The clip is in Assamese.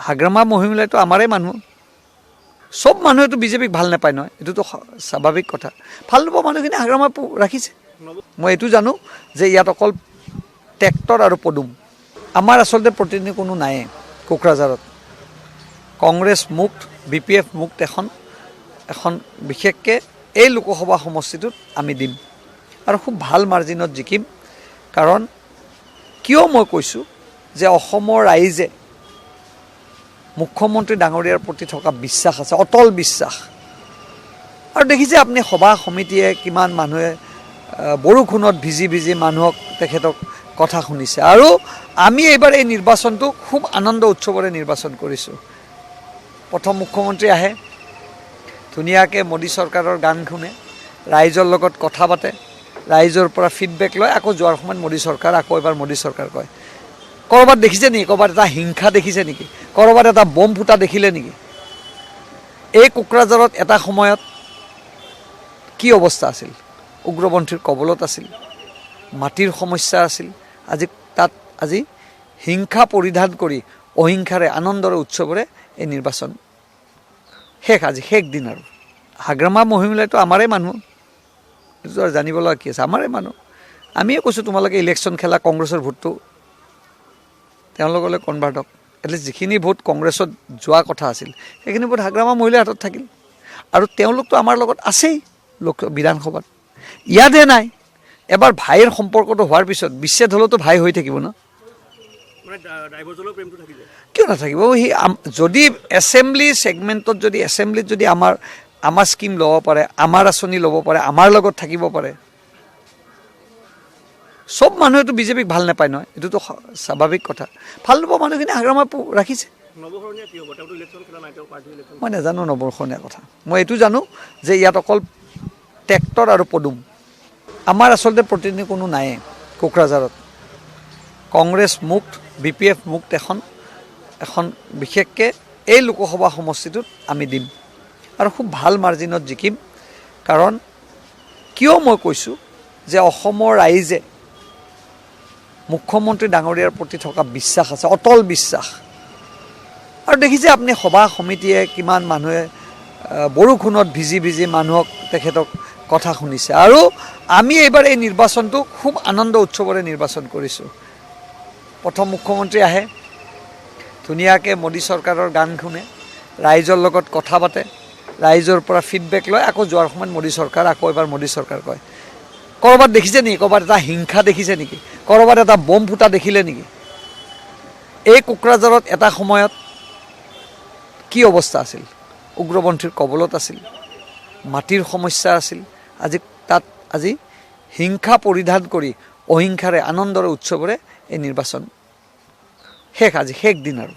হাগ্ৰামা মহিমলৈতো আমাৰে মানুহ সব মানুহেতো বিজেপিক ভাল নাপায় নহয় এইটোতো স্বাভাৱিক কথা ভাল নোপোৱা মানুহখিনি হাগ্ৰামা ৰাখিছে মই এইটো জানো যে ইয়াত অকল ট্ৰেক্টৰ আৰু পদুম আমাৰ আচলতে প্ৰতিনিধি কোনো নাই কোকৰাঝাৰত কংগ্ৰেছ মুক্ত BPF মুক্ত এখন বিশেষকৈ এই লোকসভা সমষ্টিটোত আমি দিম আৰু খুব ভাল মাৰ্জিনত জিকিম কাৰণ কিয় মই কৈছোঁ যে অসমৰ ৰাইজে মুখ্যমন্ত্ৰী ডাঙৰীয়াৰ প্ৰতি থকা বিশ্বাস আছে অটল বিশ্বাস আৰু দেখিছে আপুনি সভা সমিতিয়ে কিমান মানুহে বৰষুণত ভিজি ভিজি মানুহক তেখেতক কথা শুনিছে আৰু আমি এইবাৰ এই নিৰ্বাচনটো খুব আনন্দ উৎসৱৰে নিৰ্বাচন কৰিছোঁ প্ৰথম মুখ্যমন্ত্ৰী আহে ধুনীয়াকৈ মোদী চৰকাৰৰ গান শুনে ৰাইজৰ লগত কথা পাতে ৰাইজৰ পৰা ফিডবেক লয় আকৌ যোৱাৰ সময়ত মোদী চৰকাৰ আকৌ এবাৰ মোদী চৰকাৰ কয় ক'ৰবাত দেখিছে নেকি ক'ৰবাত এটা হিংসা দেখিছে নেকি ক'ৰবাত এটা বম ফুটা দেখিলে নেকি এই কোকৰাঝাৰত এটা সময়ত কি অৱস্থা আছিল উগ্ৰপন্থীৰ কবলত আছিল মাটিৰ সমস্যা আছিল আজি হিংসা পৰিধান কৰি অহিংসাৰে আনন্দৰে উৎসৱৰে এই নিৰ্বাচন আজি শেষ দিন আৰু হাগ্ৰামা মহিমলৈতো আমাৰে মানুহ এইটো আৰু জানিব লগা কি আছে আমাৰে মানুহ আমিয়ে কৈছোঁ তোমালোকে ইলেকশ্যন খেলা কংগ্ৰেছৰ ভোটটো তেওঁলোকলৈ কনভাৰ্ট হওক এটলিষ্ট যিখিনি ভোট কংগ্ৰেছত যোৱা কথা আছিল সেইখিনি ভোট হাগ্ৰামা মহিলাৰ হাতত থাকিল আৰু তেওঁলোকতো আমাৰ লগত আছেই বিধানসভাত ইয়াতহে নাই এবাৰ ভাইৰ সম্পৰ্কটো হোৱাৰ পিছত বিচ্ছেদ হ'লেতো ভাই হৈ থাকিব ন কিয় নাথাকিব সি যদি এছেম্বলি ছেগমেণ্টত যদি এছেম্বলিত যদি আমাৰ স্কিম ল'ব পাৰে আমাৰ আঁচনি ল'ব পাৰে আমাৰ লগত থাকিব পাৰে সব মানুহেতো বিজেপিক ভাল নাপায় নহয় এইটোতো স্বাভাৱিক কথা ভাল নোপোৱা মানুহখিনি হাগ্ৰামা ৰাখিছে মই নাজানো নৱৰখনীয়া কথা মই এইটো জানো যে ইয়াত অকল ট্ৰেক্টৰ আৰু পদুম আমাৰ আচলতে প্ৰতিনিধি কোনো নাই কোকৰাঝাৰত কংগ্ৰেছ মুক্ত BPF মুক্ত এখন বিশেষকৈ এই লোকসভা সমষ্টিটোত আমি দিম আৰু খুব ভাল মাৰ্জিনত জিকিম কাৰণ কিয় মই কৈছোঁ যে অসমৰ ৰাইজে মুখ্যমন্ত্ৰী ডাঙৰীয়াৰ প্ৰতি থকা বিশ্বাস আছে অটল বিশ্বাস আৰু দেখিছে আপুনি সভা সমিতিয়ে কিমান মানুহে বৰষুণত ভিজি ভিজি মানুহক তেখেতক কথা শুনিছে আৰু আমি এইবাৰ এই নিৰ্বাচনটো খুব আনন্দ উৎসৱৰে নিৰ্বাচন কৰিছোঁ প্ৰথম মুখ্যমন্ত্ৰী আহে ধুনীয়াকৈ মোদী চৰকাৰৰ গান শুনে ৰাইজৰ লগত কথা পাতে ৰাইজৰ পৰা ফিডবেক লয় আকৌ যোৱাৰ সময়ত মোদী চৰকাৰ আকৌ এবাৰ মোদী চৰকাৰ কয় ক'ৰবাত দেখিছে নেকি ক'ৰবাত এটা হিংসা দেখিছে নেকি ক'ৰবাত এটা বম ফুটা দেখিলে নেকি এই কোকৰাঝাৰত এটা সময়ত কি অৱস্থা আছিল উগ্ৰপন্থীৰ কবলত আছিল মাটিৰ সমস্যা আছিল আজি হিংসা পৰিধান কৰি অহিংসাৰে আনন্দৰে উৎসৱৰে এই নিৰ্বাচন আজি শেষ দিন আৰু